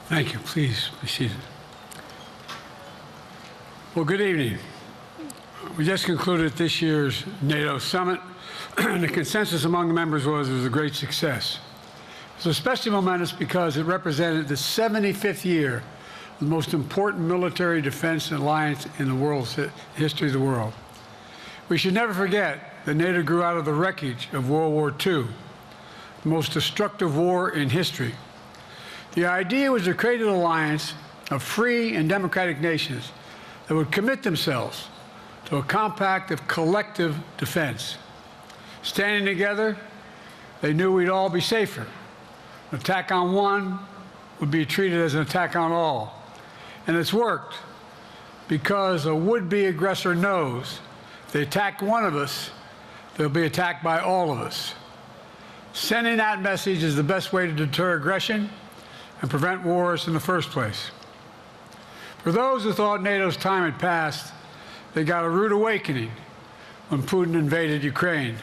Thank you. Please be seated. Well, good evening. We just concluded this year's NATO summit, and the consensus among the members was it was a great success. It was especially momentous because it represented the 75th year of the most important military defense alliance in the world's history of the world. We should never forget that NATO grew out of the wreckage of World War II, the most destructive war in history. The idea was to create an alliance of free and democratic nations that would commit themselves to a compact of collective defense. Standing together, they knew we'd all be safer. An attack on one would be treated as an attack on all. And it's worked because a would-be aggressor knows if they attack one of us, they'll be attacked by all of us. Sending that message is the best way to deter aggression and prevent wars in the first place. For those who thought NATO's time had passed, they got a rude awakening when Putin invaded Ukraine.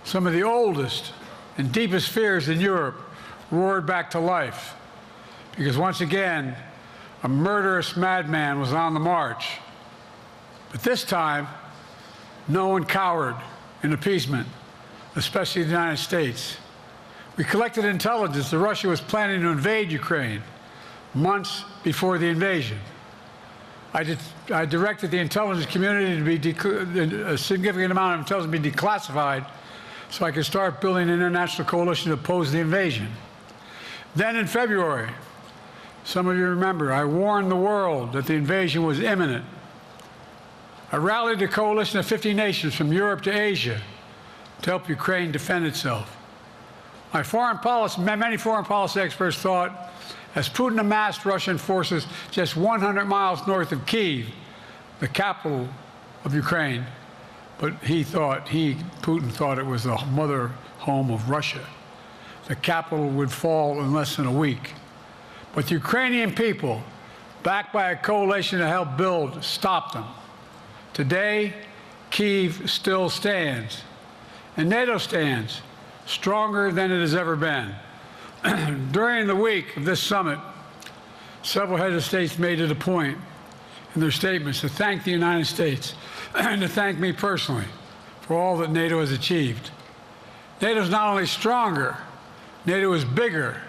Some of the oldest and deepest fears in Europe roared back to life because once again, a murderous madman was on the march. But this time, no one cowered in appeasement, especially the United States. We collected intelligence that Russia was planning to invade Ukraine months before the invasion. I directed the intelligence community to be a significant amount of intelligence be declassified so I could start building an international coalition to oppose the invasion. Then in February, some of you remember, I warned the world that the invasion was imminent. I rallied a coalition of 50 nations from Europe to Asia to help Ukraine defend itself. Many foreign policy experts thought as Putin amassed Russian forces just 100 miles north of Kyiv, the capital of Ukraine, but Putin thought it was the mother home of Russia. The capital would fall in less than a week. But the Ukrainian people, backed by a coalition to help build, stopped them. Today, Kyiv still stands, and NATO stands stronger than it has ever been. During the week of this summit, several heads of states made it a point in their statements to thank the United States and to thank me personally for all that NATO has achieved. NATO is not only stronger, NATO is bigger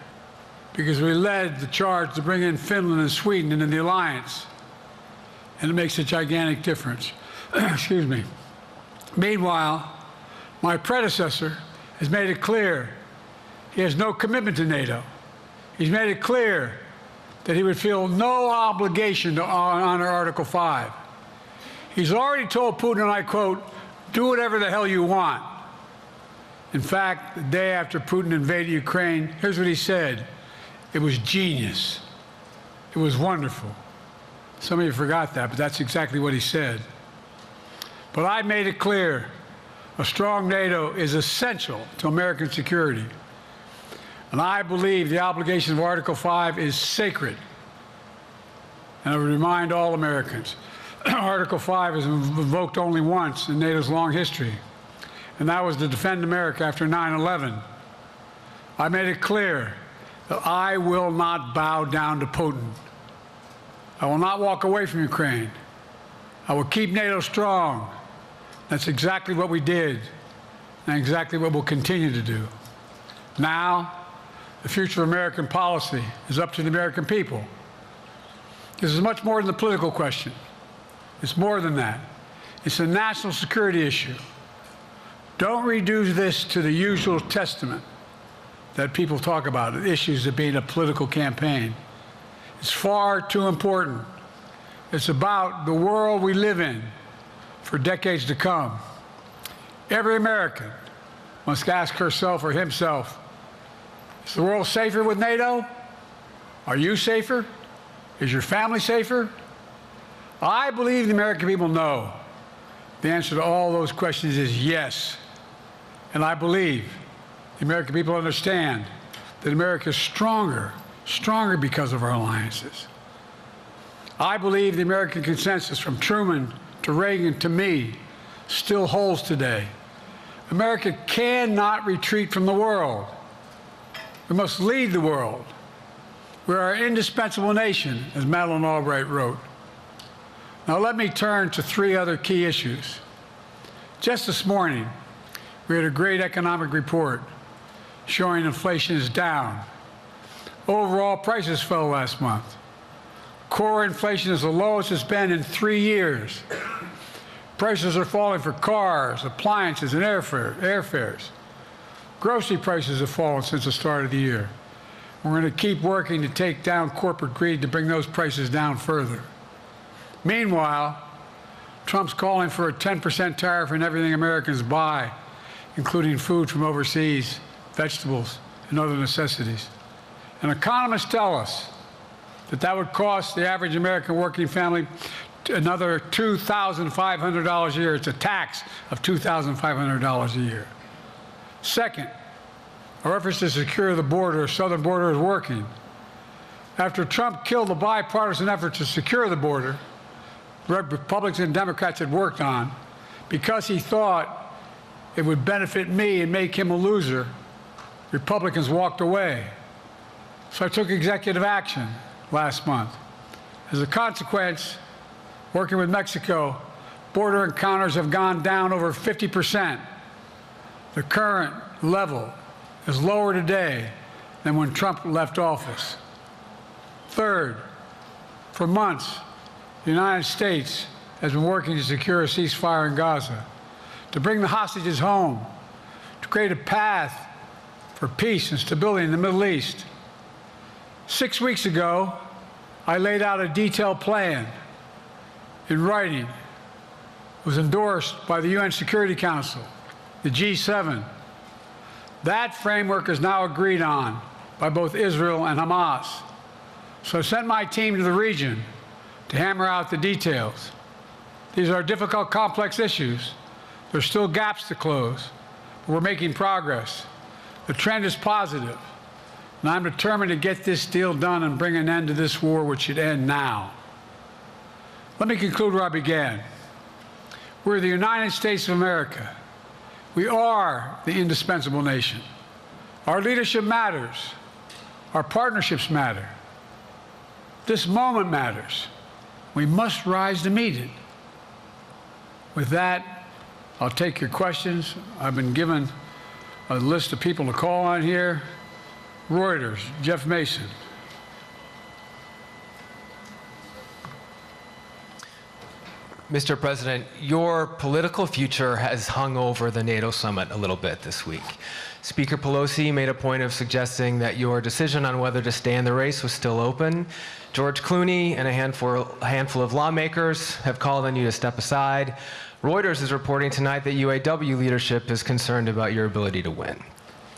because we led the charge to bring in Finland and Sweden into the alliance, and it makes a gigantic difference. Excuse me. Meanwhile, my predecessor has made it clear he has no commitment to NATO. He's made it clear that he would feel no obligation to honor Article 5. He's already told Putin, and I quote, "Do whatever the hell you want." In fact, the day after Putin invaded Ukraine, here's what he said. It was genius. It was wonderful. Some of you forgot that, but that's exactly what he said. But I made it clear, a strong NATO is essential to American security. And I believe the obligation of Article 5 is sacred. And I would remind all Americans, Article 5 is invoked only once in NATO's long history, and that was to defend America after 9/11. I made it clear that I will not bow down to Putin. I will not walk away from Ukraine. I will keep NATO strong. That's exactly what we did, and exactly what we'll continue to do. Now, the future of American policy is up to the American people. This is much more than a political question. It's more than that. It's a national security issue. Don't reduce this to the usual testament that people talk about, issues of being a political campaign. It's far too important. It's about the world we live in for decades to come. Every American must ask herself or himself, is the world safer with NATO? Are you safer? Is your family safer? I believe the American people know the answer to all those questions is yes. And I believe the American people understand that America is stronger because of our alliances. I believe the American consensus from Truman to Reagan to me still holds today. America cannot retreat from the world. We must lead the world. We are an indispensable nation, as Madeleine Albright wrote. Now let me turn to three other key issues. Just this morning, we had a great economic report showing inflation is down. Overall prices fell last month. Core inflation is the lowest it's been in 3 years. Prices are falling for cars, appliances, and airfares. Grocery prices have fallen since the start of the year. We're going to keep working to take down corporate greed to bring those prices down further. Meanwhile, Trump's calling for a 10% tariff on everything Americans buy, including food from overseas, vegetables, and other necessities. And economists tell us that that would cost the average American working family another $2,500 a year. It's a tax of $2,500 a year. Second, our efforts to secure the border, southern border, is working. After Trump killed the bipartisan effort to secure the border, Republicans and Democrats had worked on, because he thought it would benefit me and make him a loser, Republicans walked away. So I took executive action last month. As a consequence, working with Mexico, border encounters have gone down over 50%. The current level is lower today than when Trump left office. Third, for months, the United States has been working to secure a ceasefire in Gaza, to bring the hostages home, to create a path for peace and stability in the Middle East. 6 weeks ago, I laid out a detailed plan in writing. It was endorsed by the UN Security Council, the G7. That framework is now agreed on by both Israel and Hamas. So I sent my team to the region to hammer out the details. These are difficult, complex issues. There's still gaps to close, but we're making progress. The trend is positive, and I'm determined to get this deal done and bring an end to this war, which should end now. Let me conclude where I began. We're the United States of America. We are the indispensable nation. Our leadership matters. Our partnerships matter. This moment matters. We must rise to meet it. With that, I'll take your questions. I've been given a list of people to call on here. Reuters, Jeff Mason. Mr. President, your political future has hung over the NATO summit a little bit this week. Speaker Pelosi made a point of suggesting that your decision on whether to stay in the race was still open. George Clooney and a handful of lawmakers have called on you to step aside. Reuters is reporting tonight that UAW leadership is concerned about your ability to win.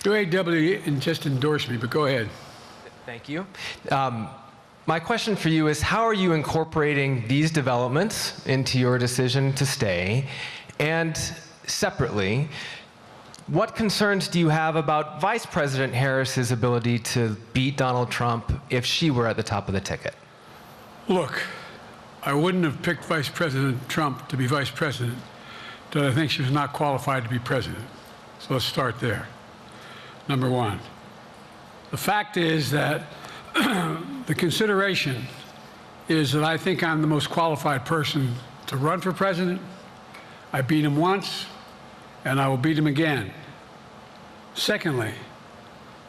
UAW just endorsed me, but go ahead. Thank you. My question for you is, how are you incorporating these developments into your decision to stay? And separately, what concerns do you have about Vice President Harris's ability to beat Donald Trump if she were at the top of the ticket? Look, I wouldn't have picked Vice President Trump to be vice president, but I think she was not qualified to be president. So let's start there. Number one, the fact is that the consideration is that I think I'm the most qualified person to run for president. I beat him once, and I will beat him again. Secondly,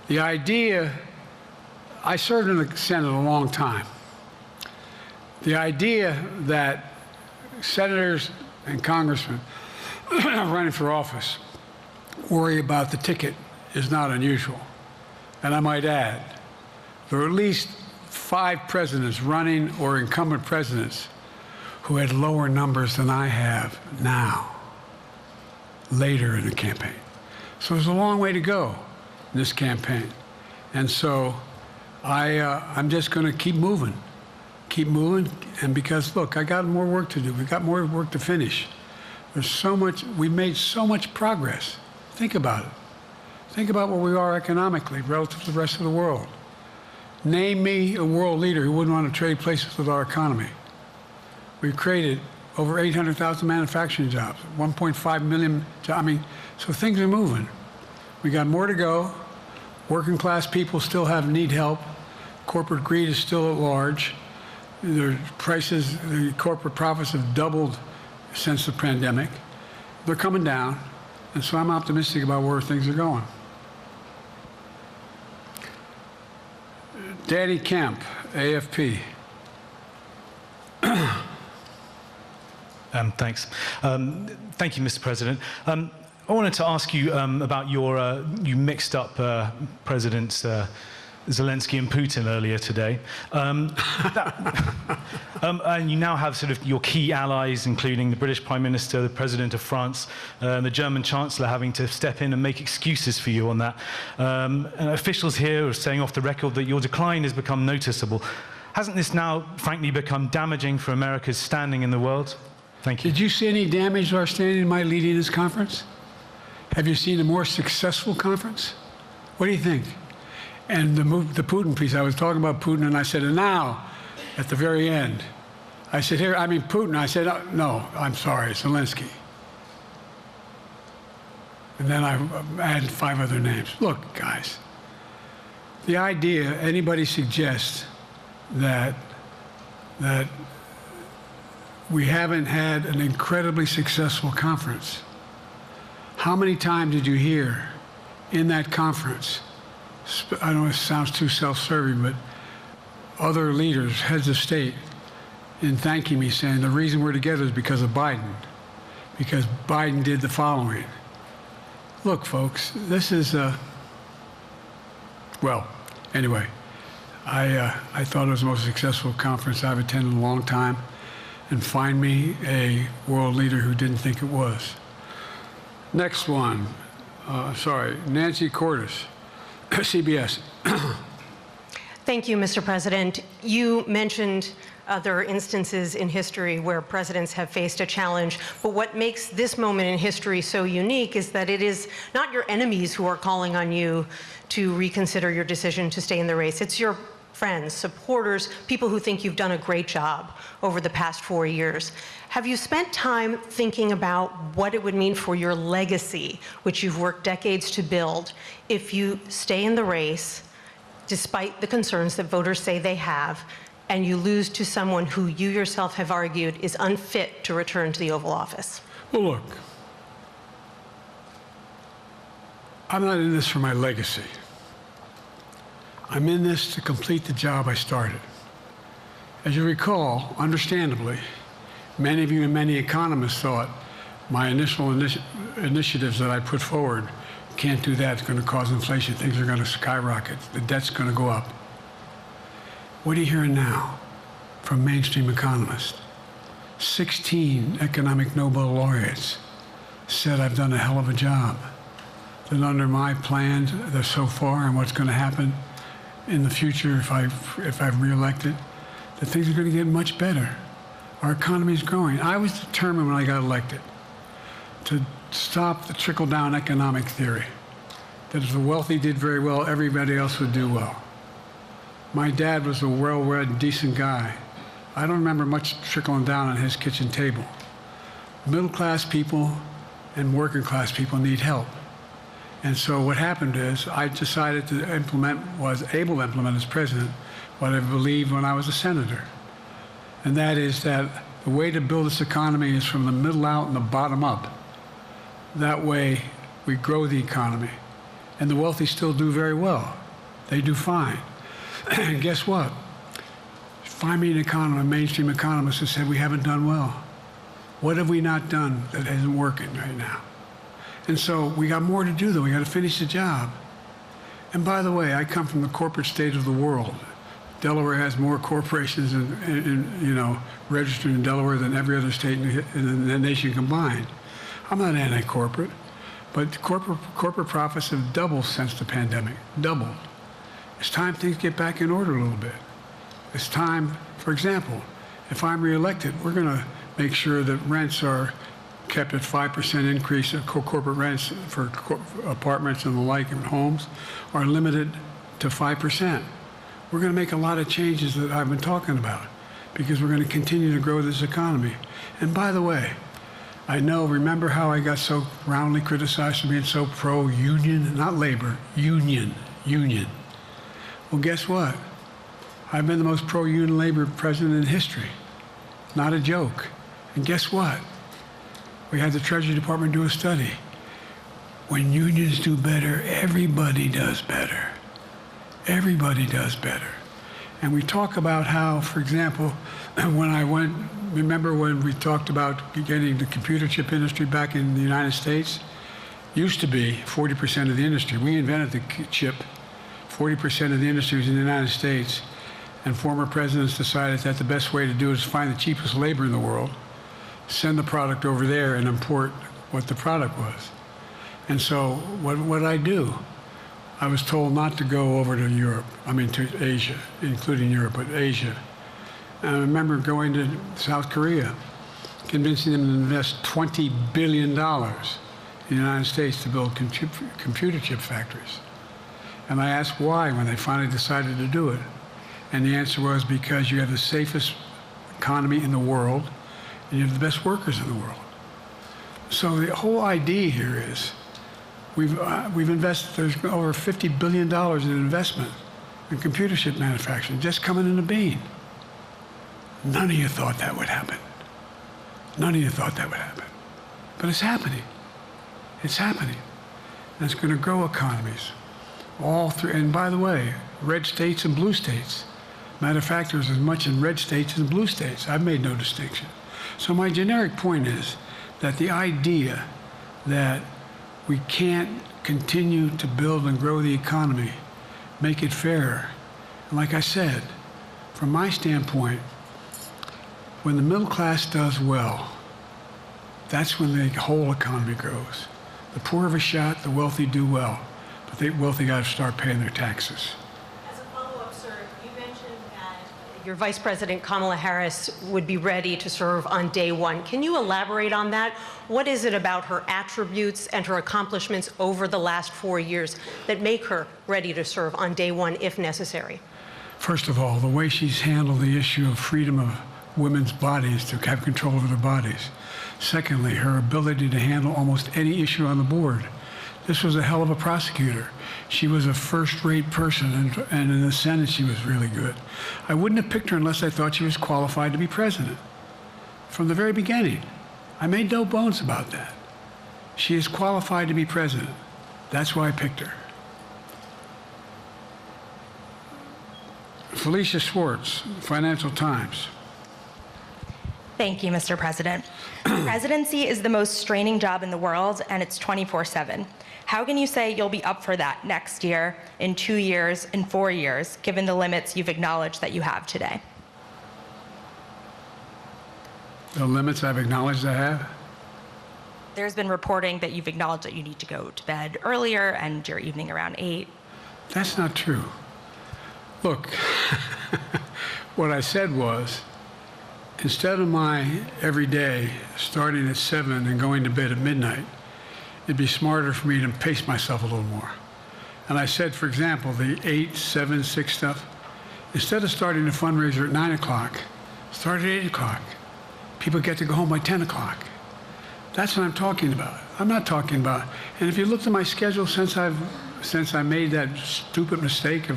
the idea, I served in the Senate a long time. The idea that senators and congressmen running for office worry about the ticket is not unusual. And I might add, there are at least 5 presidents running or incumbent presidents who had lower numbers than I have now, later in the campaign. So there's a long way to go in this campaign. And so I'm just going to keep moving, and because, look, I got more work to do. We've got more work to finish. There's so much, we made so much progress. Think about it. Think about where we are economically relative to the rest of the world. Name me a world leader who wouldn't want to trade places with our economy. We've created over 800,000 manufacturing jobs, 1.5 million jobs. I mean, so things are moving. We got more to go. Working class people still need help. Corporate greed is still at large. Their prices, the corporate profits have doubled since the pandemic. They're coming down, and so I'm optimistic about where things are going. Danny Kemp, AFP. Thanks. Thank you, Mr. President. I wanted to ask you about your, you mixed up Presidents Zelensky and Putin earlier today. And you now have sort of your key allies, including the British Prime Minister, the President of France, and the German Chancellor having to step in and make excuses for you on that. And officials here are saying off the record that your decline has become noticeable. Hasn't this now, frankly, become damaging for America's standing in the world? Thank you. Did you see any damage to our standing in my leading this conference? Have you seen a more successful conference? What do you think? And the Putin piece, I was talking about Putin, and I said, and now, at the very end, I said, here, I mean, Putin. I said, no, I'm sorry, Zelensky. And then I added 5 other names. Look, guys, the idea anybody suggests that we haven't had an incredibly successful conference. How many times did you hear in that conference, I know it sounds too self-serving, but other leaders, heads of state, in thanking me, saying the reason we're together is because of Biden, because Biden did the following. Look, folks, this is, well, anyway, I thought it was the most successful conference I've attended in a long time, and find me a world leader who didn't think it was. Next one, Nancy Cordes, CBS. Thank you, Mr. President. You mentioned other instances in history where presidents have faced a challenge, but what makes this moment in history so unique is that it is not your enemies who are calling on you to reconsider your decision to stay in the race. It's your friends, supporters, people who think you've done a great job over the past 4 years. Have you spent time thinking about what it would mean for your legacy, which you've worked decades to build, if you stay in the race, despite the concerns that voters say they have, and you lose to someone who you yourself have argued is unfit to return to the Oval Office? Well, look, I'm not in this for my legacy. I'm in this to complete the job I started. As you recall, understandably, many of you and many economists thought my initial initiatives that I put forward, can't do that, it's going to cause inflation, things are going to skyrocket, the debt's going to go up. What are you hearing now from mainstream economists? 16 economic Nobel laureates said I've done a hell of a job. That under my plan so far and what's going to happen in the future if I'm reelected, that things are going to get much better. Our economy is growing. I was determined when I got elected to stop the trickle-down economic theory, that if the wealthy did very well, everybody else would do well. My dad was a well-read, decent guy. I don't remember much trickling down on his kitchen table. Middle-class people and working-class people need help. And so what happened is I decided to was able to implement as president what I believed when I was a senator. And that is that the way to build this economy is from the middle out and the bottom up. That way we grow the economy. And the wealthy still do very well. They do fine. And guess what? Find me an economist, a mainstream economist who said we haven't done well. What have we not done that isn't working right now? And so we got more to do, though. We got to finish the job. And by the way, I come from the corporate state of the world. Delaware has more corporations registered in Delaware than every other state in the nation combined. I'm not anti-corporate, but corporate profits have doubled since the pandemic, doubled. It's time things get back in order a little bit. It's time, for example, if I'm reelected, we're going to make sure that rents are kept at 5% increase of corporate rents for apartments and the like and homes are limited to 5%. We're going to make a lot of changes that I've been talking about because we're going to continue to grow this economy. And by the way, I know, remember how I got so roundly criticized for being so pro-union, not labor, union. Well, guess what? I've been the most pro-union labor president in history. Not a joke. And guess what? We had the Treasury Department do a study. When unions do better, everybody does better. Everybody does better. And we talk about how, for example, remember when we talked about getting the computer chip industry back in the United States? Used to be 40% of the industry. We invented the chip. 40% of the industry was in the United States. And former presidents decided that the best way to do it is find the cheapest labor in the world, send the product over there, and import what the product was. And so what did I do? I was told not to go over to Europe, to Asia, including Europe, but Asia. And I remember going to South Korea, convincing them to invest $20 billion in the United States to build computer chip factories. And I asked why when they finally decided to do it. And the answer was because you have the safest economy in the world, and you have the best workers in the world. So the whole idea here is we've invested, there's over $50 billion in investment in computer chip manufacturing just coming into being. None of you thought that would happen. None of you thought that would happen. But it's happening. It's happening. And it's going to grow economies all through. And by the way, red states and blue states. Matter of fact, there's as much in red states as in blue states. I've made no distinction. So my generic point is that the idea that we can't continue to build and grow the economy, make it fairer. And like I said, from my standpoint, when the middle class does well, that's when the whole economy grows. The poor have a shot, the wealthy do well, but the wealthy got to start paying their taxes. As a follow-up, sir, you mentioned that your Vice President Kamala Harris would be ready to serve on day one. Can you elaborate on that? What is it about her attributes and her accomplishments over the last 4 years that make her ready to serve on day one if necessary? First of all, the way she's handled the issue of freedom of women's bodies to have control over their bodies. Secondly, her ability to handle almost any issue on the board. This was a hell of a prosecutor. She was a first-rate person, and in the Senate she was really good. I wouldn't have picked her unless I thought she was qualified to be president. From the very beginning, I made no bones about that. She is qualified to be president. That's why I picked her. Felicia Schwartz, Financial Times. Thank you, Mr. President. Presidency is the most straining job in the world, and it's 24/7. How can you say you'll be up for that next year, in 2 years, in 4 years, given the limits you've acknowledged that you have today? The limits I've acknowledged I have? There's been reporting that you've acknowledged that you need to go to bed earlier and your evening around 8. That's not true. Look, what I said was, instead of my every day starting at 7 and going to bed at midnight, it'd be smarter for me to pace myself a little more. And I said, for example, the 8, 7, 6 stuff, instead of starting a fundraiser at 9 o'clock, start at 8 o'clock. People get to go home by 10 o'clock. That's what I'm talking about. I'm not talking about, and if you looked at my schedule since I made that stupid mistake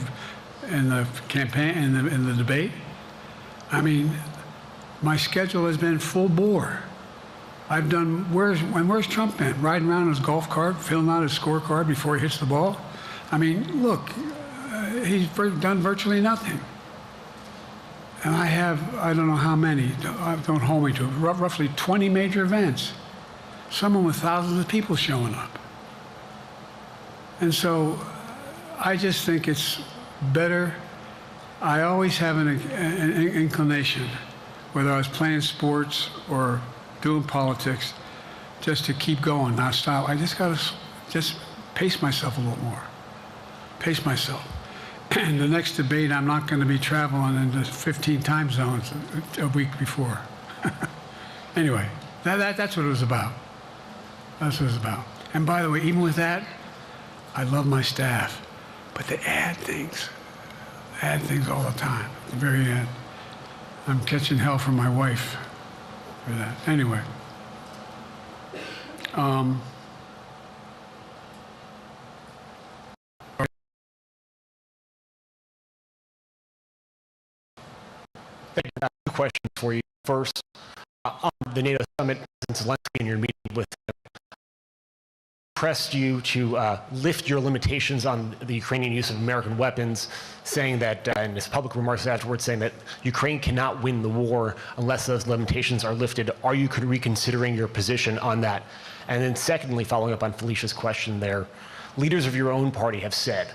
in the campaign, in the debate, I mean, my schedule has been full bore. I've done, where's Trump been? Riding around in his golf cart, filling out his scorecard before he hits the ball? I mean, look, he's done virtually nothing. And I have, I don't know how many, don't hold me to it, roughly 20 major events. Some with thousands of people showing up. And so I just think it's better. I always have an inclination, whether I was playing sports or doing politics, just to keep going, not stop. I just got to just pace myself a little more. Pace myself. And the next debate, I'm not going to be traveling into 15 time zones a week before. Anyway, that's what it was about. That's what it was about. And by the way, even with that, I love my staff, but they add things all the time. At the very end, I'm catching hell from my wife for that. Anyway. questions for you. First, on the NATO summit, President Zelensky, in your meeting with him, pressed you to lift your limitations on the Ukrainian use of American weapons, saying that, in his public remarks afterwards, saying that Ukraine cannot win the war unless those limitations are lifted. Are you reconsidering your position on that? And then secondly, following up on Felicia's question there, leaders of your own party have said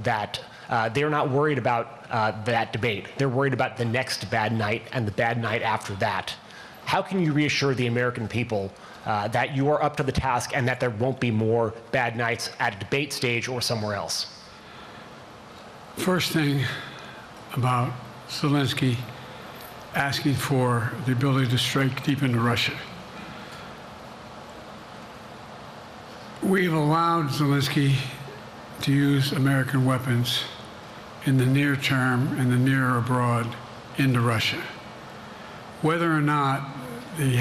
that they're not worried about that debate. They're worried about the next bad night and the bad night after that. How can you reassure the American people that you are up to the task and that there won't be more bad nights at a debate stage or somewhere else? First thing about Zelensky asking for the ability to strike deep into Russia. We've allowed Zelensky to use American weapons in the near term, in the near or abroad, into Russia. Whether or not he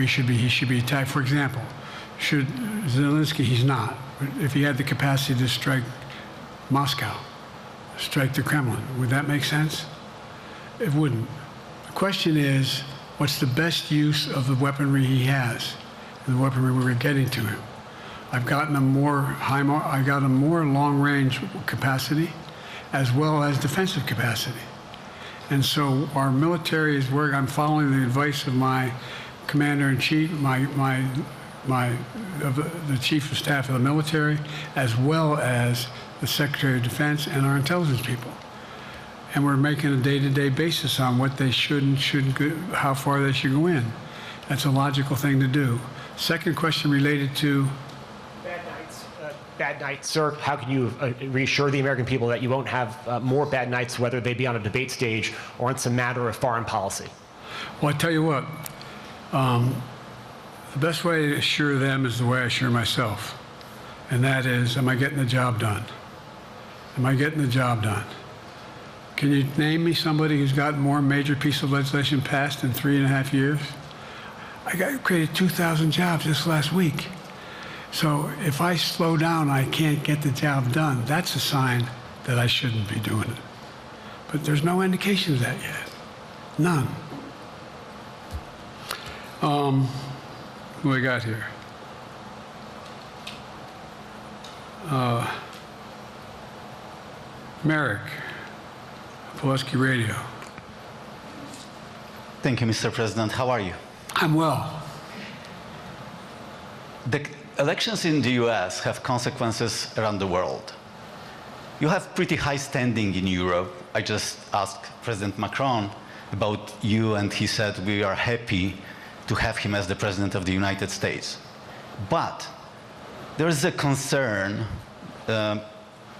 should be attacked. For example, should Zelensky, he's not. But if he had the capacity to strike Moscow, strike the Kremlin, would that make sense? It wouldn't. The question is, what's the best use of the weaponry he has, and the weaponry we're getting to him? I've gotten a more long-range capacity, as well as defensive capacity. And so our military is working. I'm following the advice of my commander-in-chief, the chief of staff of the military, as well as the Secretary of Defense and our intelligence people. And we're making a day-to-day basis on what they should and shouldn't go, how far they should go in. That's a logical thing to do. Second question related to bad nights, sir. How can you reassure the American people that you won't have more bad nights, whether they be on a debate stage or it's a matter of foreign policy? Well, I tell you what, the best way to assure them is the way I assure myself. And that is, am I getting the job done? Am I getting the job done? Can you name me somebody who's gotten more major piece of legislation passed in 3.5 years? I created 2,000 jobs just last week. So if I slow down, I can't get the job done. That's a sign that I shouldn't be doing it. But there's no indication of that yet. None. What do we got here? Merrick, Pulaski Radio. Thank you, Mr. President. How are you? I'm well. The elections in the US have consequences around the world. You have pretty high standing in Europe. I just asked President Macron about you, and he said we are happy to have him as the President of the United States. But there is a concern.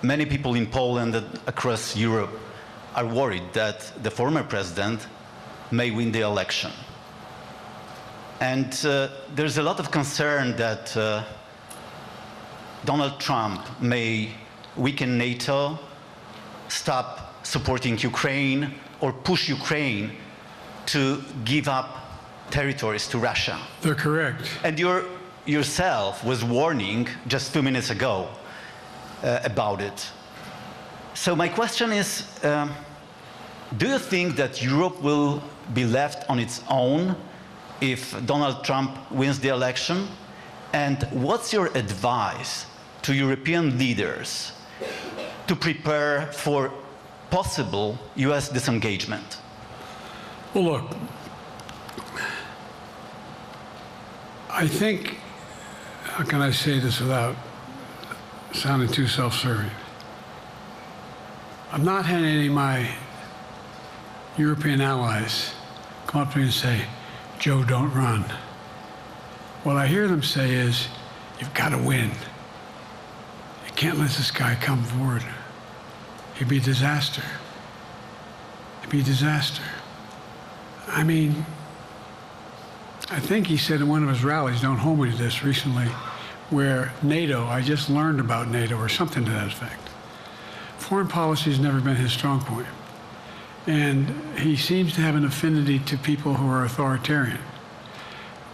Many people in Poland and across Europe are worried that the former president may win the election. And there's a lot of concern that Donald Trump may weaken NATO, stop supporting Ukraine, or push Ukraine to give up territories to Russia. They're correct. And yourself was warning just a few minutes ago about it. So my question is, do you think that Europe will be left on its own if Donald Trump wins the election? And what's your advice to European leaders to prepare for possible US disengagement? Well, look, I think, how can I say this without sounding too self-serving? I'm not having any of my European allies come up to me and say, Joe, don't run. What I hear them say is, you've got to win. You can't let this guy come forward. He'd be a disaster. It'd be a disaster. I mean, I think he said in one of his rallies, don't hold me to this, recently, where NATO, I just learned about NATO or something to that effect. Foreign policy has never been his strong point. And he seems to have an affinity to people who are authoritarian.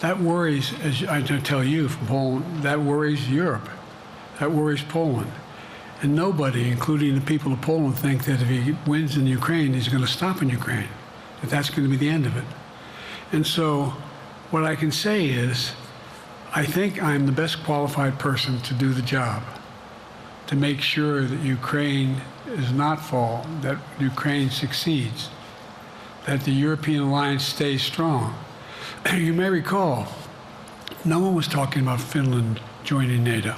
That worries, as I tell you from Poland, that worries Europe. That worries Poland. And nobody, including the people of Poland, think that if he wins in Ukraine, he's going to stop in Ukraine. that that's going to be the end of it. And so what I can say is, I think I'm the best qualified person to do the job, to make sure that Ukraine does not fall, that Ukraine succeeds, that the European alliance stays strong. You may recall, no one was talking about Finland joining NATO.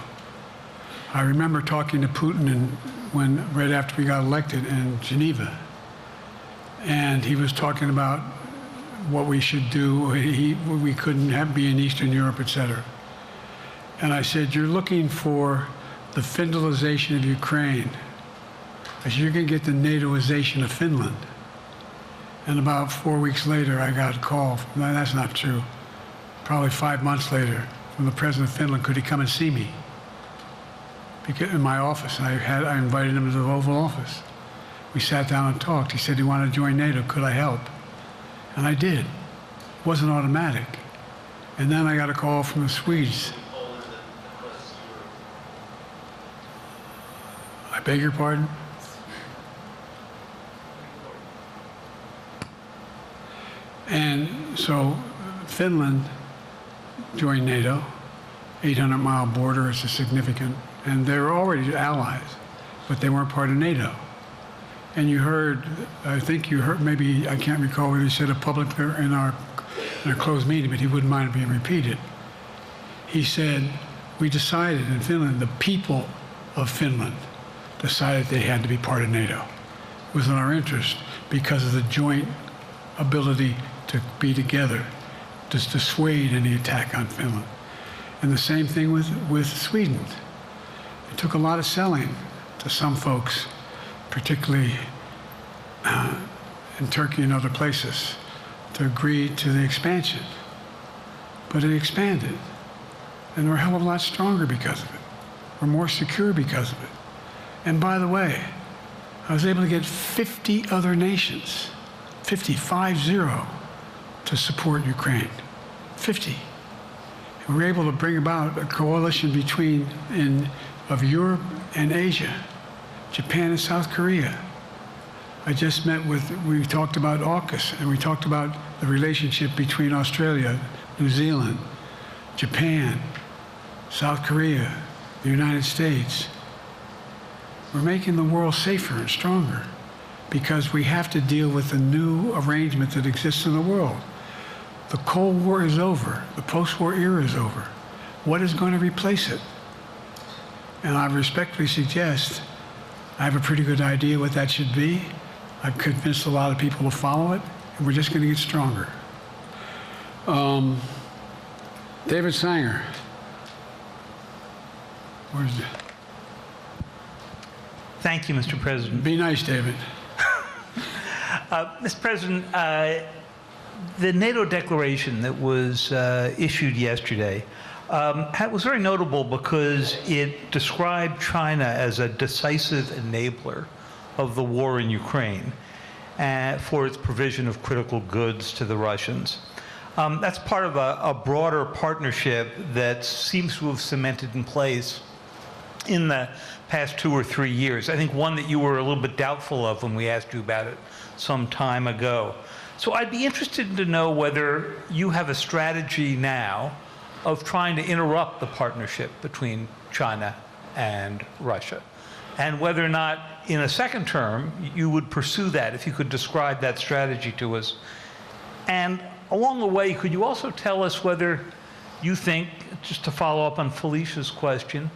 I remember talking to Putin right after we got elected in Geneva, and he was talking about what we should do. We couldn't be in Eastern Europe, etc. And I said, you're looking for the Finlandization of Ukraine. I said, you're going to get the NATOization of Finland. And about 4 weeks later, I got a call. No, that's not true. Probably 5 months later, from the president of Finland, could he come and see me? In my office. I invited him to the Oval Office. We sat down and talked. He said he wanted to join NATO. Could I help? And I did. It wasn't automatic. And then I got a call from the Swedes. I beg your pardon? And so Finland joined NATO. 800-mile border is a significant, and they were already allies, but they weren't part of NATO. And you heard, I think you heard, maybe, I can't recall whether he said it publicly in our closed meeting, but he wouldn't mind it being repeated. He said, we decided in Finland, the people of Finland decided they had to be part of NATO. It was in our interest because of the joint ability to be together, to dissuade any attack on Finland. And the same thing with Sweden. It took a lot of selling to some folks, particularly in Turkey and other places, to agree to the expansion. But it expanded. And we're a hell of a lot stronger because of it. We're more secure because of it. And by the way, I was able to get 50 other nations, 50, to support Ukraine. 50. And we were able to bring about a coalition of Europe and Asia, Japan and South Korea. I just we talked about AUKUS, and we talked about the relationship between Australia, New Zealand, Japan, South Korea, the United States. We're making the world safer and stronger because we have to deal with the new arrangement that exists in the world. The Cold War is over. The post-war era is over. What is going to replace it? And I respectfully suggest I have a pretty good idea what that should be. I've convinced a lot of people to follow it, and we're just going to get stronger. David Sanger. Where's the... Thank you, Mr. President. Be nice, David. Mr. President, the NATO declaration that was issued yesterday was very notable because it described China as a decisive enabler of the war in Ukraine for its provision of critical goods to the Russians. That's part of a broader partnership that seems to have cemented in place in the past 2 or 3 years. I think one that you were a little bit doubtful of when we asked you about it some time ago. So I'd be interested to know whether you have a strategy now of trying to interrupt the partnership between China and Russia, and whether or not in a second term you would pursue that, if you could describe that strategy to us. And along the way, could you also tell us whether you think, just to follow up on Felicia's question,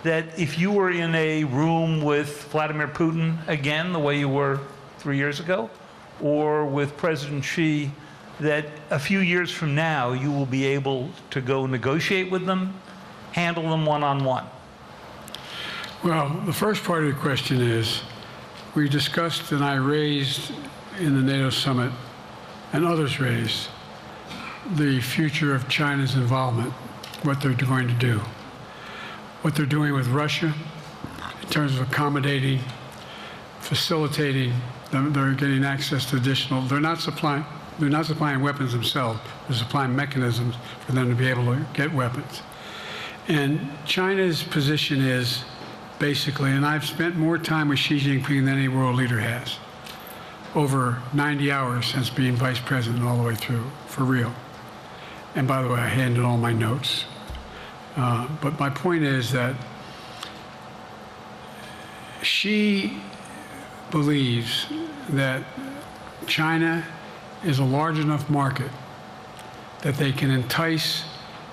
that if you were in a room with Vladimir Putin again, the way you were 3 years ago, or with President Xi, that a few years from now you will be able to go negotiate with them, handle them one-on-one? Well, the first part of the question is, we discussed and I raised in the NATO summit, and others raised, the future of China's involvement, what they're going to do. What they're doing with Russia in terms of accommodating, facilitating, they're getting access to additional, they're not supplying weapons themselves, they're supplying mechanisms for them to be able to get weapons. And China's position is basically, and I've spent more time with Xi Jinping than any world leader has, over 90 hours since being vice president all the way through, for real. And by the way, I handed all my notes. But my point is that she believes that China is a large enough market that they can entice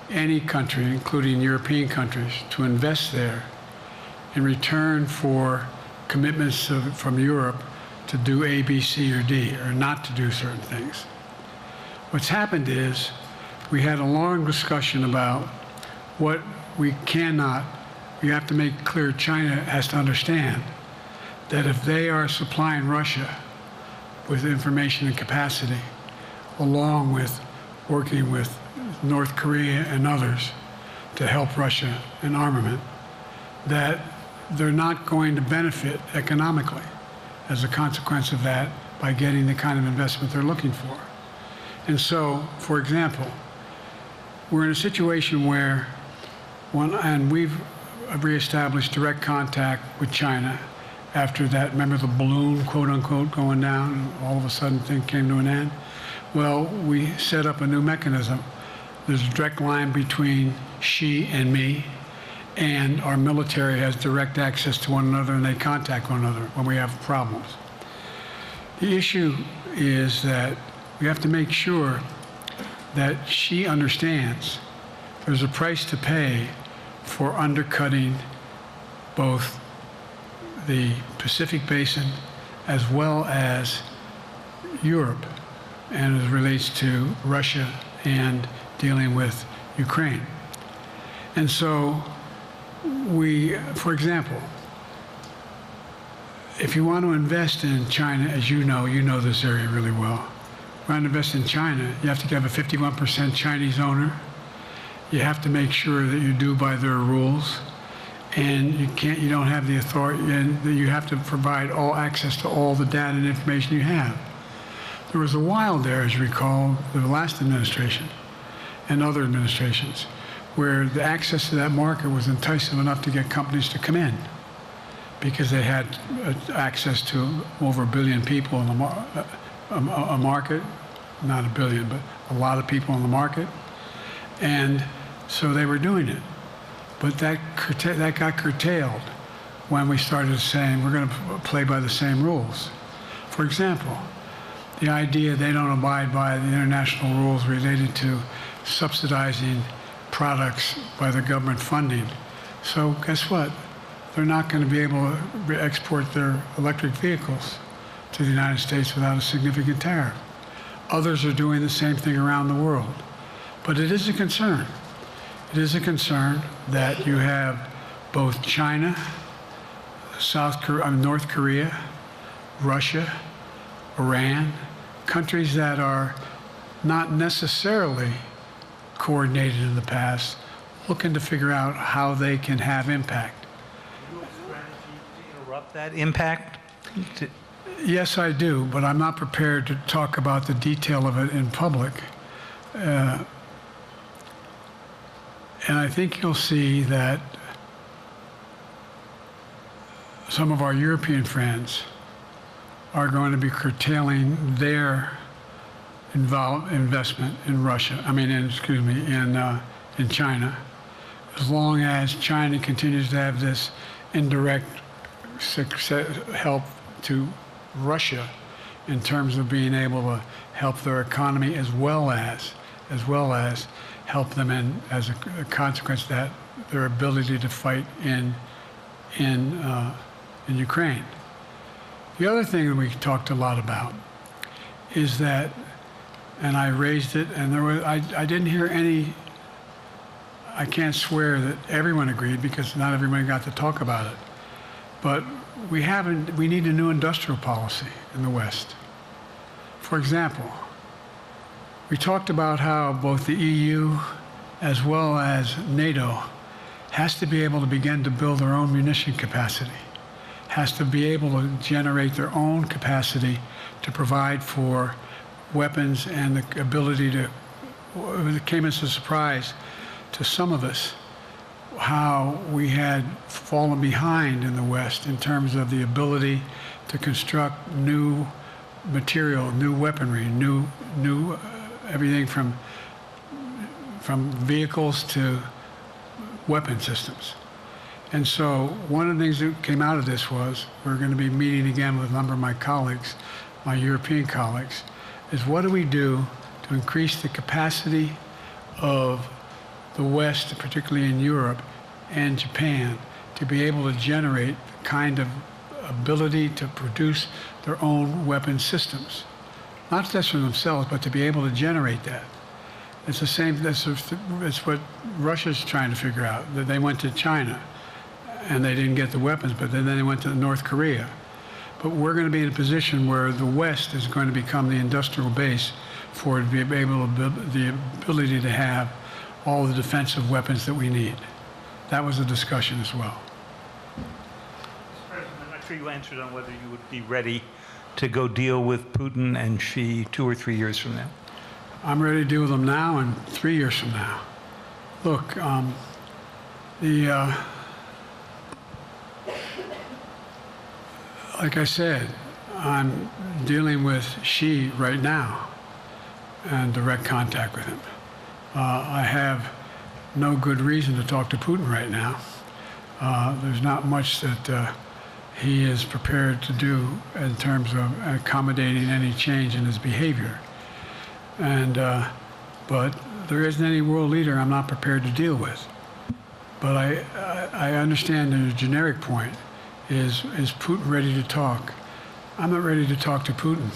any country, including European countries, to invest there in return for commitments from Europe to do A, B, C, or D, or not to do certain things. What's happened is we had a long discussion about what we cannot, you have to make clear, China has to understand that if they are supplying Russia with information and capacity, along with working with North Korea and others to help Russia in armament, that they're not going to benefit economically as a consequence of that by getting the kind of investment they're looking for. And so, for example, we're in a situation where, and we've reestablished direct contact with China after that, remember the balloon, quote unquote, going down, and all of a sudden things came to an end? Well, we set up a new mechanism. There's a direct line between Xi and me, and our military has direct access to one another, and they contact one another when we have problems. The issue is that we have to make sure that she understands there's a price to pay for undercutting both the Pacific Basin as well as Europe, and as it relates to Russia and dealing with Ukraine. And so we, for example, if you want to invest in China, as you know this area really well. If you want to invest in China, you have to have a 51% Chinese owner. You have to make sure that you do by their rules. And you don't have the authority, and you have to provide all access to all the data and information you have. There was a while there, as you recall, the last administration and other administrations, where the access to that market was enticing enough to get companies to come in because they had access to over 1 billion people in a market, not 1 billion, but a lot of people in the market. And so they were doing it. But that got curtailed when we started saying we're going to play by the same rules. For example, the idea they don't abide by the international rules related to subsidizing products by the government funding. So guess what? They're not going to be able to export their electric vehicles to the United States without a significant tariff. Others are doing the same thing around the world. But it is a concern. It is a concern that you have both China, North Korea, Russia, Iran, countries that are not necessarily coordinated in the past, looking to figure out how they can have impact. Do you have a strategy to interrupt that impact? Yes, I do, but I'm not prepared to talk about the detail of it in public. And I think you'll see that some of our European friends are going to be curtailing their investment in Russia, in China, as long as China continues to have this indirect help to Russia in terms of being able to help their economy as well as help them in, as a consequence of that, their ability to fight in Ukraine. The other thing that we talked a lot about is that, and I raised it, and I didn't hear any, I can't swear that everyone agreed because not everyone got to talk about it, but we need a new industrial policy in the West. For example, we talked about how both the EU as well as NATO has to be able to begin to build their own munition capacity, has to be able to generate their own capacity to provide for weapons and the ability to, it came as a surprise to some of us how we had fallen behind in the West in terms of the ability to construct new material, new weaponry, new everything from vehicles to weapon systems. And so one of the things that came out of this was we're going to be meeting again with a number of my colleagues, my European colleagues, is what do we do to increase the capacity of the West, particularly in Europe and Japan, to be able to generate the kind of ability to produce their own weapon systems. Not just for themselves, but to be able to generate that. It's the same, it's what Russia's trying to figure out. That they went to China and they didn't get the weapons, but then they went to North Korea. But we're going to be in a position where the West is going to become the industrial base for it to be able to the ability to have all the defensive weapons that we need. That was a discussion as well. Mr. President, I'm not sure you answered on whether you would be ready to go deal with Putin and Xi 2 or 3 years from now. I'm ready to deal with them now and 3 years from now. Look, like I said, I'm dealing with Xi right now and direct contact with him. I have no good reason to talk to Putin right now. There's not much that he is prepared to do in terms of accommodating any change in his behavior. And, but there isn't any world leader I'm not prepared to deal with. But I understand the generic point is Putin ready to talk? I'm not ready to talk to Putin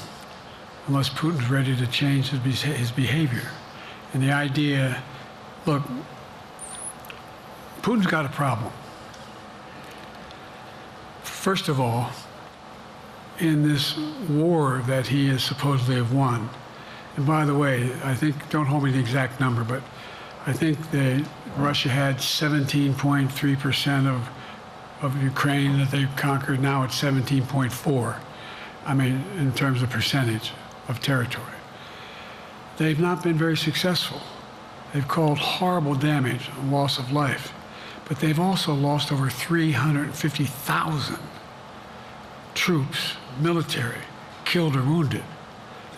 unless Putin's ready to change his behavior. And the idea, look, Putin's got a problem. First of all, in this war that he is supposedly have won, and by the way, I think, don't hold me to the exact number, but I think that Russia had 17.3% of Ukraine that they conquered. Now it's 17.4. I mean, in terms of percentage of territory. They've not been very successful. They've caused horrible damage and loss of life, but they've also lost over 350,000 troops, military, killed or wounded.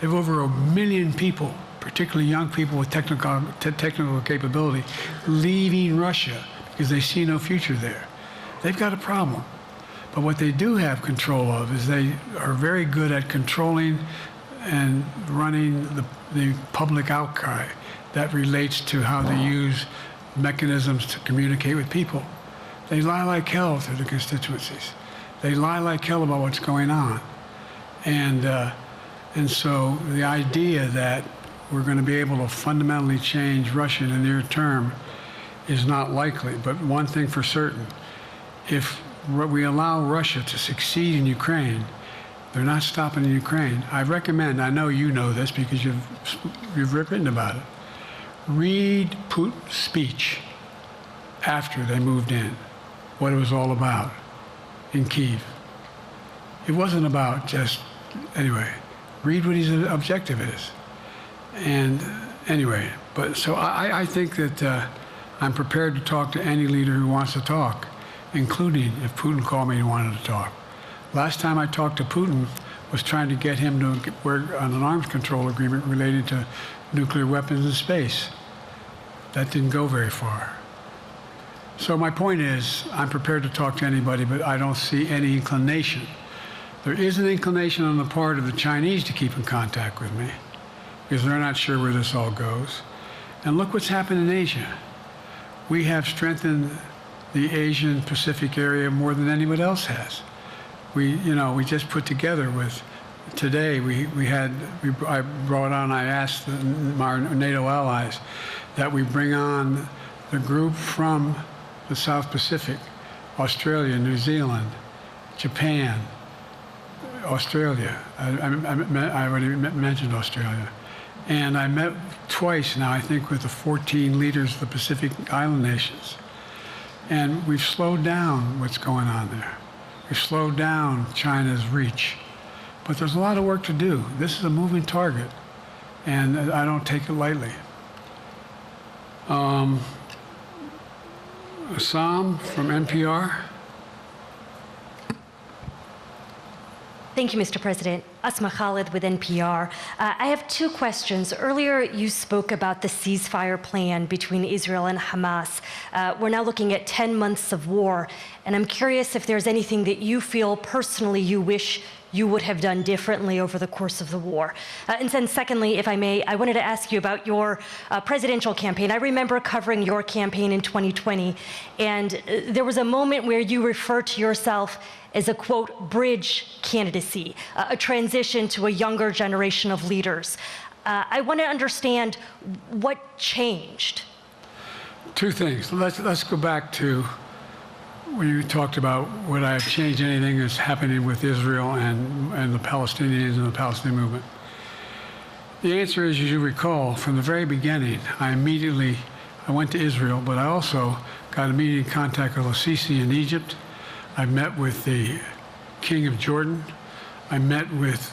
They've over 1 million people, particularly young people with technical capability, leaving Russia because they see no future there. They've got a problem. But what they do have control of is they are very good at controlling and running the public outcry that relates to how they use mechanisms to communicate with people. They lie like hell to the constituencies. They lie like hell about what's going on. And so the idea that we're going to be able to fundamentally change Russia in the near term is not likely. But one thing for certain, if we allow Russia to succeed in Ukraine, they're not stopping in Ukraine. I recommend, I know you know this because you've written about it, read Putin's speech after they moved in, what it was all about in Kyiv. It wasn't about just, anyway, read what his objective is. And anyway, but so I think that I'm prepared to talk to any leader who wants to talk, including if Putin called me and wanted to talk. Last time I talked to Putin was trying to get him to work on an arms control agreement related to nuclear weapons in space. That didn't go very far. So my point is, I'm prepared to talk to anybody, but I don't see any inclination. There is an inclination on the part of the Chinese to keep in contact with me, because they're not sure where this all goes. And look what's happened in Asia. We have strengthened the Asian Pacific area more than anyone else has. We just put together with, today I brought on, I asked our NATO allies that we bring on the group from the South Pacific, Australia, New Zealand, Japan, Australia. I already mentioned Australia. And I met twice now, I think, with the 14 leaders of the Pacific Island nations. And we've slowed down what's going on there. We've slowed down China's reach. But there's a lot of work to do. This is a moving target, and I don't take it lightly. Assam from NPR. Thank you, Mr. President. Asma Khalid with NPR. I have two questions. Earlier, you spoke about the ceasefire plan between Israel and Hamas. We're now looking at 10 months of war, and I'm curious if there's anything that you feel personally you wish you would have done differently over the course of the war. And then secondly, if I may, I wanted to ask you about your presidential campaign. I remember covering your campaign in 2020, and there was a moment where you referred to yourself as a, quote, bridge candidacy, a transition to a younger generation of leaders. I want to understand what changed. Two things. Let's go back to when you talked about would I have changed anything that's happening with Israel and the Palestinians and the Palestinian movement. The answer is, as you recall, from the very beginning, I went to Israel, but I also got immediate contact with al-Sisi in Egypt. I met with the King of Jordan. I met with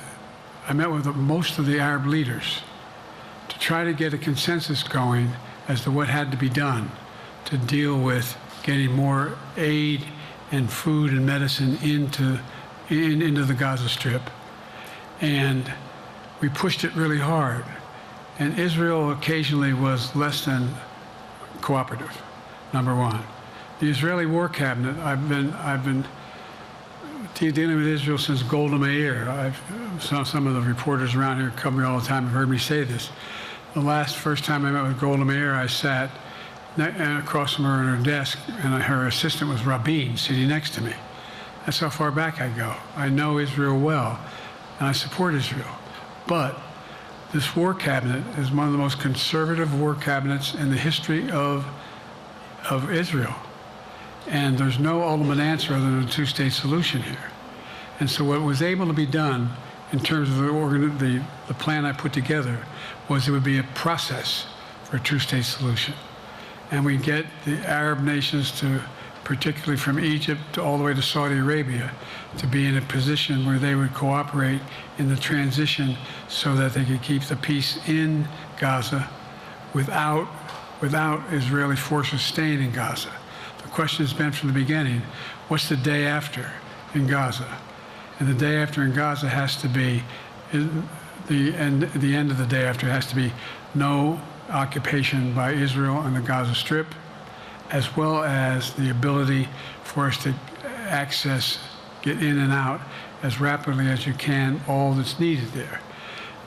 most of the Arab leaders to try to get a consensus going as to what had to be done to deal with getting more aid and food and medicine into the Gaza Strip. And we pushed it really hard. And Israel occasionally was less than cooperative, number one. The Israeli War Cabinet, I've been dealing with Israel since Golda Meir. Some of the reporters around here cover me all the time have heard me say this. The first time I met with Golda Meir, I sat across from her at her desk, and her assistant was Rabin sitting next to me. That's how far back I go. I know Israel well, and I support Israel. But this war cabinet is one of the most conservative war cabinets in the history of Israel. And there's no ultimate answer other than a two-state solution here. And so what was able to be done in terms of the plan I put together was it would be a process for a two-state solution. And we get the Arab nations to, particularly from Egypt all the way to Saudi Arabia, to be in a position where they would cooperate in the transition so that they could keep the peace in Gaza without Israeli forces staying in Gaza. The question has been from the beginning, what's the day after in Gaza? And the day after in Gaza has to be, the end of the day after has to be no occupation by Israel on the Gaza Strip, as well as the ability for us to get in and out as rapidly as you can, all that's needed there.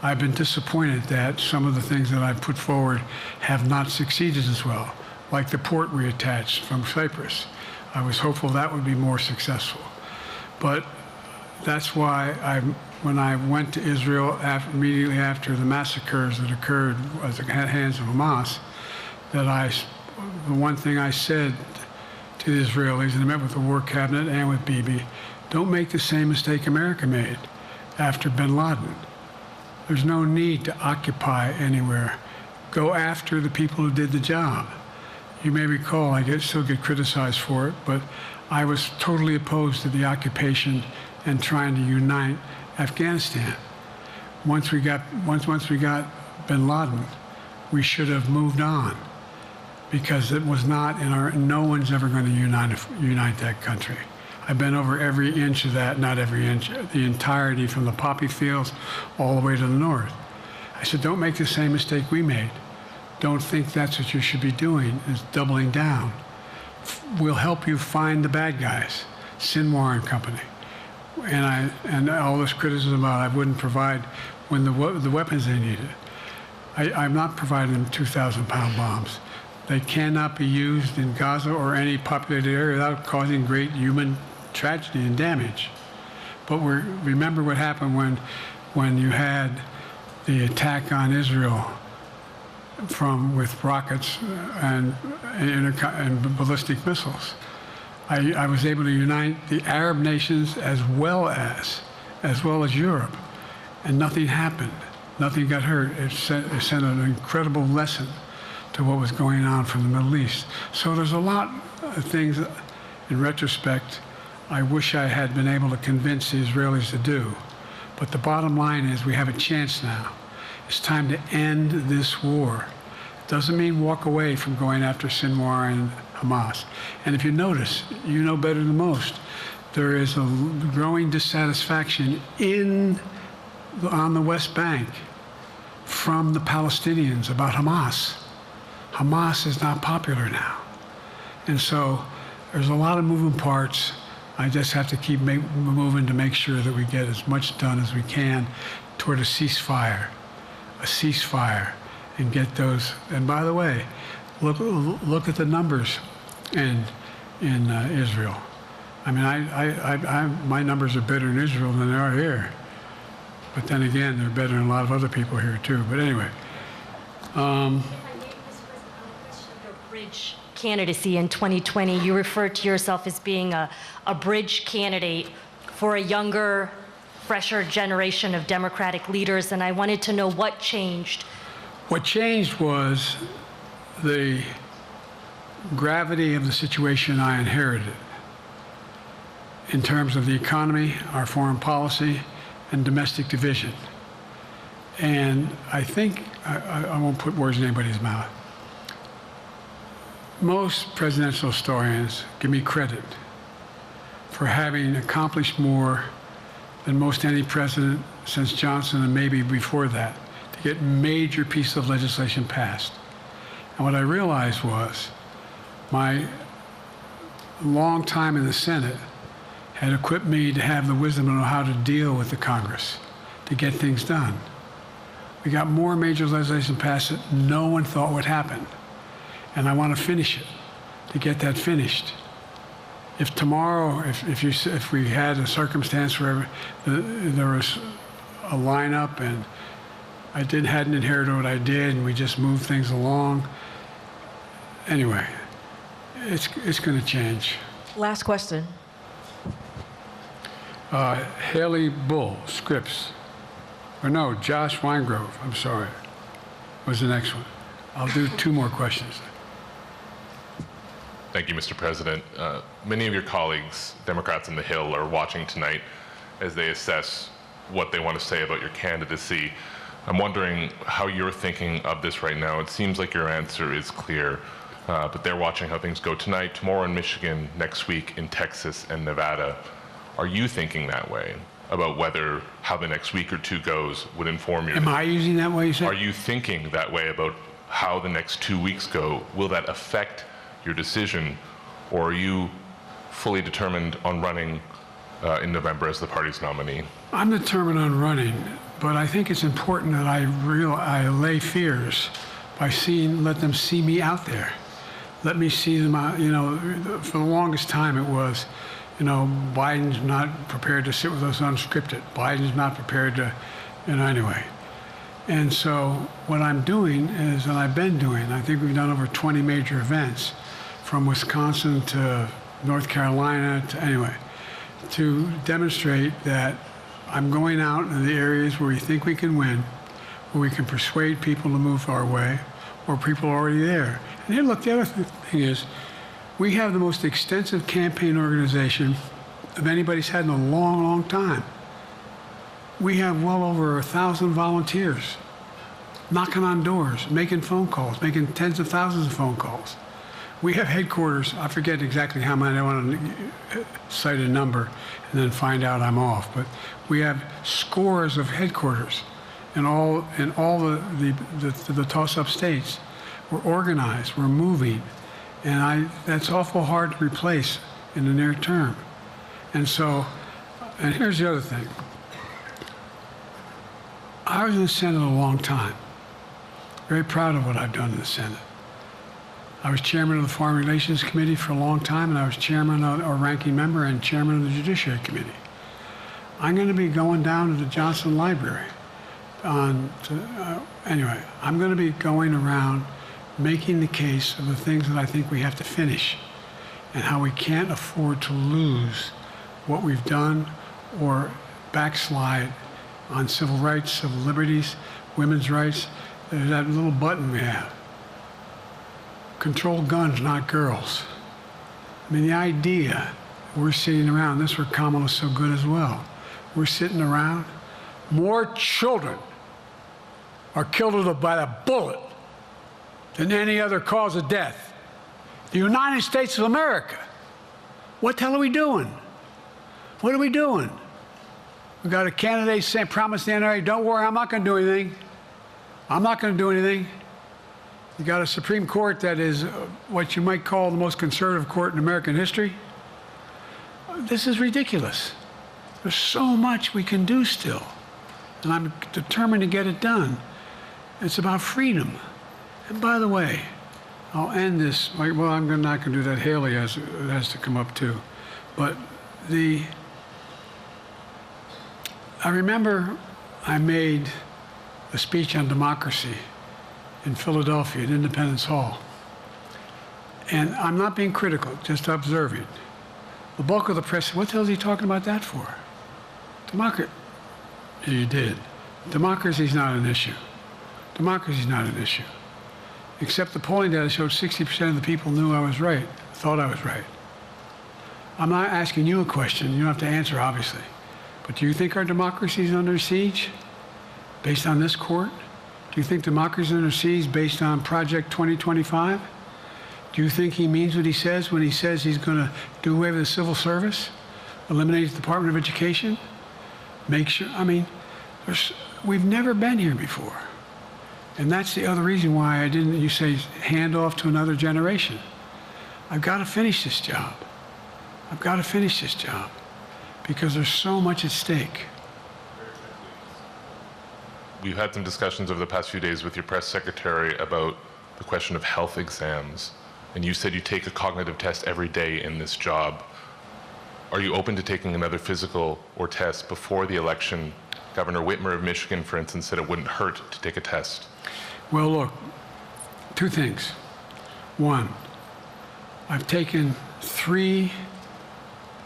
I've been disappointed that some of the things that I've put forward have not succeeded as well, like the port we attached from Cyprus. I was hopeful that would be more successful. But that's why when I went to Israel immediately after the massacres that occurred at the hands of Hamas, the one thing I said to the Israelis, and I met with the War Cabinet and with Bibi, don't make the same mistake America made after bin Laden. There's no need to occupy anywhere. Go after the people who did the job. You may recall, I still get criticized for it, but I was totally opposed to the occupation and trying to unite Afghanistan. Once we got bin Laden, we should have moved on, because it was not no one's ever going to unite that country. I've been over every inch of that, not every inch, the entirety from the poppy fields all the way to the north. I said, don't make the same mistake we made. Don't think that's what you should be doing, is doubling down. We'll help you find the bad guys, Sinwar and company. And all this criticism about I wouldn't provide when the weapons they needed. I'm not providing them 2,000-pound bombs. They cannot be used in Gaza or any populated area without causing great human tragedy and damage. But remember what happened when you had the attack on Israel with rockets and ballistic missiles. I was able to unite the Arab nations as well as Europe, and nothing happened. Nothing got hurt. It sent an incredible lesson to what was going on from the Middle East. So there's a lot of things, in retrospect, I wish I had been able to convince the Israelis to do. But the bottom line is we have a chance now. It's time to end this war. Doesn't mean walk away from going after Sinwar and Hamas. And if you notice, you know better than most, there is a growing dissatisfaction on the West Bank from the Palestinians about Hamas. Hamas is not popular now. And so there's a lot of moving parts. I just have to keep moving to make sure that we get as much done as we can toward a ceasefire, and get those. And by the way, look at the numbers in Israel. I mean, my numbers are better in Israel than they are here. But then again, they're better than a lot of other people here too. But anyway. Bridge candidacy in 2020, you referred to yourself as being a bridge candidate for a younger, fresher generation of Democratic leaders, and I wanted to know what changed. What changed was the gravity of the situation I inherited in terms of the economy, our foreign policy, and domestic division. And I think, I won't put words in anybody's mouth. Most presidential historians give me credit for having accomplished more than most any president since Johnson and maybe before that to get major pieces of legislation passed. And what I realized was my long time in the Senate had equipped me to have the wisdom to know how to deal with the Congress to get things done. We got more major legislation passed that no one thought would happen. And I want to finish it, to get that finished. If tomorrow, if we had a circumstance where there was a lineup and I hadn't inherited what I did and we just moved things along, anyway, it's going to change. Last question. Haley Bull, Scripps. Or no, Josh Weingrove, I'm sorry, was the next one. I'll do 2 more questions. Thank you, Mr. President. Many of your colleagues, Democrats on the Hill, are watching tonight as they assess what they want to say about your candidacy. I'm wondering how you're thinking of this right now. It seems like your answer is clear, but they're watching how things go tonight, tomorrow in Michigan, next week in Texas and Nevada. Are you thinking that way about how the next week or 2 goes would inform your... Am I using that way, you said? Are you thinking that way about how the next 2 weeks go? Will that affect your decision, or are you fully determined on running in November as the party's nominee? I'm determined on running, but I think it's important that I allay fears by let them see me out there. Let me see them out, for the longest time it was, Biden's not prepared to sit with us unscripted. Biden's not prepared to, anyway. And so what I'm doing is, and I've been doing, I think we've done over 20 major events, from Wisconsin to North Carolina to demonstrate that I'm going out in the areas where we think we can win, where we can persuade people to move our way, or people are already there. And then look, the other thing is, we have the most extensive campaign organization of anybody's had in a long, long time. We have well over 1,000 volunteers knocking on doors, making phone calls, making tens of thousands of phone calls. We have headquarters, I forget exactly how many, I don't want to cite a number and then find out I'm off, but we have scores of headquarters in all the toss-up states. We're organized, we're moving, and that's awful hard to replace in the near term. And here's the other thing. I was in the Senate a long time. Very proud of what I've done in the Senate. I was chairman of the Foreign Relations Committee for a long time, and I was chairman or ranking member and chairman of the Judiciary Committee. I'm going to be going down to the Johnson Library. Anyway, I'm going to be going around making the case of the things that I think we have to finish and how we can't afford to lose what we've done or backslide on civil rights, civil liberties, women's rights. There's that little button we have. Control guns, not girls. I mean, the idea, we're sitting around, this is where Kamala's so good as well. We're sitting around, more children are killed by a bullet than any other cause of death. The United States of America. What the hell are we doing? What are we doing? We got a candidate saying, promised the NRA, don't worry, I'm not going to do anything. I'm not going to do anything. You got a Supreme Court that is what you might call the most conservative court in American history. This is ridiculous. There's so much we can do still, and I'm determined to get it done. It's about freedom. And by the way, I'll end this. Well, I'm not going to do that. Haley has to come up too. But I remember I made a speech on democracy in Philadelphia at Independence Hall. And I'm not being critical, just observing. The bulk of the press said, what the hell is he talking about that for? Democracy. You did. Democracy is not an issue. Democracy is not an issue. Except the polling data showed 60% of the people knew I was right, thought I was right. I'm not asking you a question. You don't have to answer, obviously. But do you think our democracy is under siege based on this court? Do you think democracy is under siege based on Project 2025? Do you think he means what he says when he says he's going to do away with the civil service, eliminate the Department of Education, make sure, I mean, we've never been here before. And that's the other reason why I didn't, you say, hand off to another generation. I've got to finish this job. I've got to finish this job because there's so much at stake. We've had some discussions over the past few days with your press secretary about the question of health exams. And you said you take a cognitive test every day in this job. Are you open to taking another physical or test before the election? Governor Whitmer of Michigan, for instance, said it wouldn't hurt to take a test. Well, look, two things. One, I've taken 3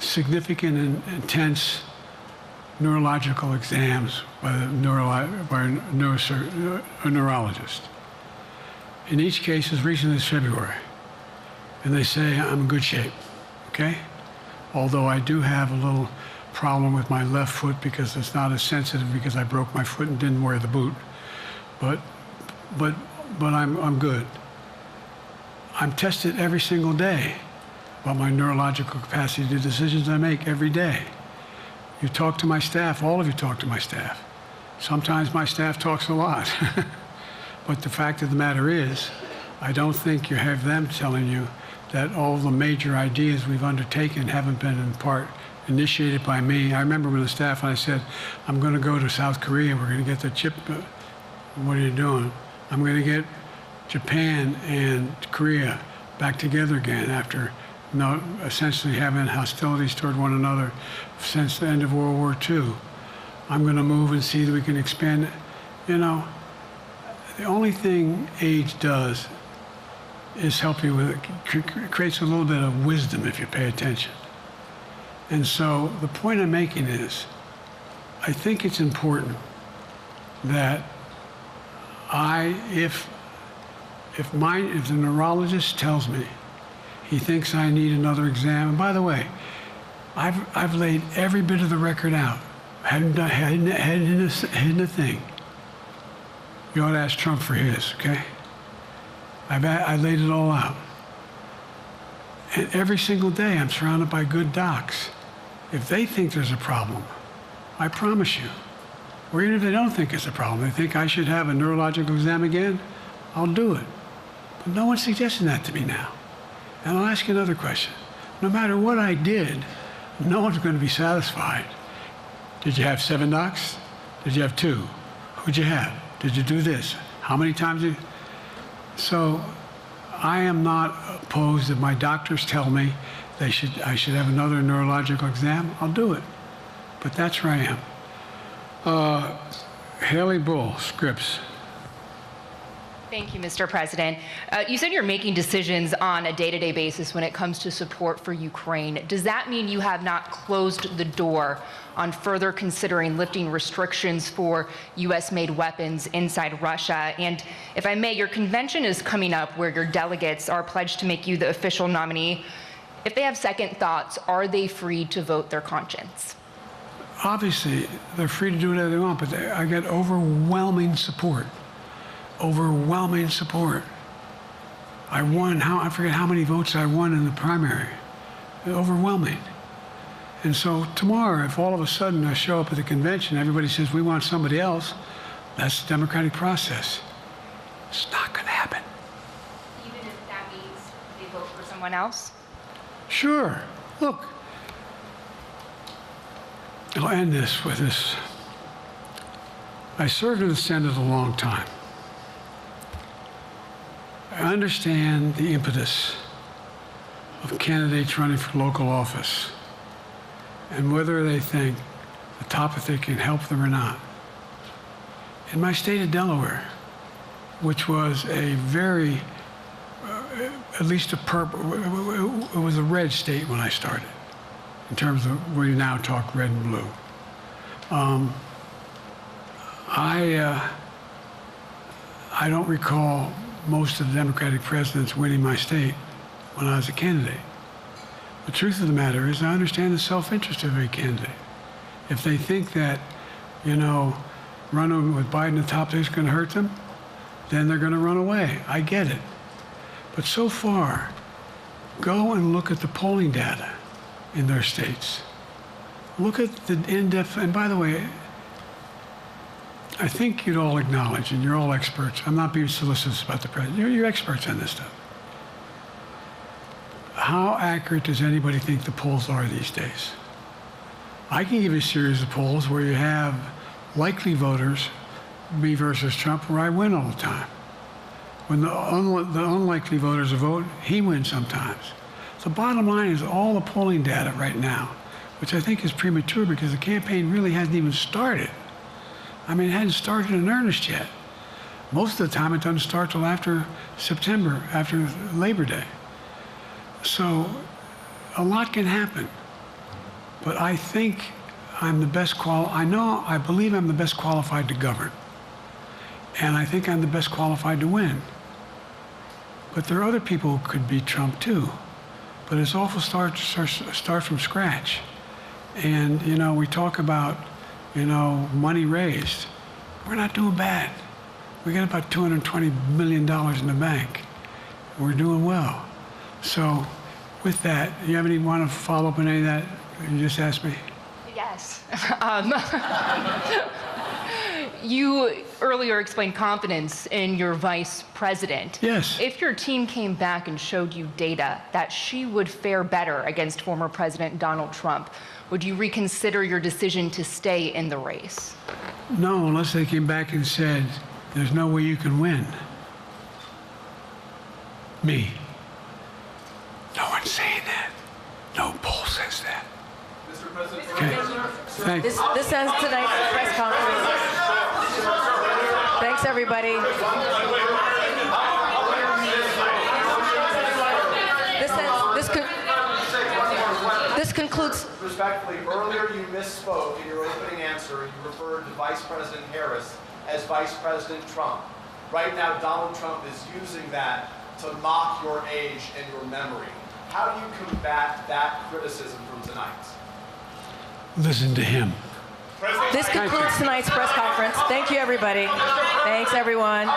significant and intense neurological exams by a neurologist. In each case, as recently as February. And they say I'm in good shape, okay? Although I do have a little problem with my left foot because it's not as sensitive because I broke my foot and didn't wear the boot. But I'm good. I'm tested every single day about my neurological capacity to do decisions I make every day. You talk to my staff, all of you talk to my staff. Sometimes my staff talks a lot. But the fact of the matter is, I don't think you have them telling you that all the major ideas we've undertaken haven't been in part initiated by me. I remember when the staff and I said, I'm going to go to South Korea, we're going to get the chip. What are you doing? I'm going to get Japan and Korea back together again after essentially having hostilities toward one another since the end of World War II. I'm going to move and see that we can expand it. You know, the only thing age does is help you with it, creates a little bit of wisdom if you pay attention. And so the point I'm making is, I think it's important that if the neurologist tells me he thinks I need another exam, and by the way, I've laid every bit of the record out, hadn't hidden a thing. You ought to ask Trump for his, okay? I laid it all out. And every single day I'm surrounded by good docs. If they think there's a problem, I promise you, or even if they don't think it's a problem, they think I should have a neurological exam again, I'll do it. But no one's suggesting that to me now. And I'll ask you another question. No matter what I did, no one's going to be satisfied. Did you have 7 docs? Did you have 2? Who'd you have? Did you do this? How many times did you? So I am not opposed if my doctors tell me I should have another neurological exam, I'll do it. But that's where I am. Haley Bull, Scripps. Thank you, Mr. President. You said you're making decisions on a day-to-day basis when it comes to support for Ukraine. Does that mean you have not closed the door on further considering lifting restrictions for U.S.-made weapons inside Russia? And if I may, your convention is coming up where your delegates are pledged to make you the official nominee. If they have second thoughts, are they free to vote their conscience? Obviously, they're free to do whatever they want, but I get overwhelming support. Overwhelming support. I won, I forget how many votes I won in the primary. Overwhelming. And so tomorrow, if all of a sudden I show up at the convention, everybody says, we want somebody else, that's the democratic process. It's not going to happen. Even if that means they vote for someone else? Sure. Look, I'll end this with this. I served in the Senate a long time. I understand the impetus of candidates running for local office and whether they think the topic can help them or not. In my state of Delaware, which was a very, at least a purple, it was a red state when I started, in terms of where you now talk red and blue. I don't recall most of the Democratic presidents winning my state when I was a candidate. The truth of the matter is I understand the self-interest of every candidate. If they think that, you know, running with Biden at the top is going to hurt them, then they're going to run away. I get it. But so far, go and look at the polling data in their states. Look at the in-depth, and by the way, I think you'd all acknowledge, and you're all experts, I'm not being solicitous about the president, you're experts on this stuff. How accurate does anybody think the polls are these days? I can give you a series of polls where you have likely voters, me versus Trump, where I win all the time. When the unlikely voters vote, he wins sometimes. The bottom line is all the polling data right now, which I think is premature because the campaign really hasn't even started. I mean, it hadn't started in earnest yet. Most of the time, it doesn't start till after September, after Labor Day. So a lot can happen. But I think I'm the best I believe I'm the best qualified to govern. And I think I'm the best qualified to win. But there are other people who could beat Trump too. But it's awful start from scratch. And, you know, we talk about, you know, money raised. We're not doing bad. We got about $220 million in the bank. We're doing well. So with that, you have want to follow up on any of that you just asked me? Yes. You earlier explained confidence in your vice president. Yes. If your team came back and showed you data that she would fare better against former President Donald Trump, would you reconsider your decision to stay in the race? No, unless they came back and said, there's no way you can win. Me. No one's saying that. No poll says that. Mr. President, okay. Thank you. This ends tonight's press conference. Thanks, everybody. This concludes. Respectfully, earlier you misspoke in your opening answer. You referred to Vice President Harris as Vice President Trump. Right now, Donald Trump is using that to mock your age and your memory. How do you combat that criticism from tonight? Listen to him. This concludes tonight's press conference. Thank you, everybody. Thanks, everyone.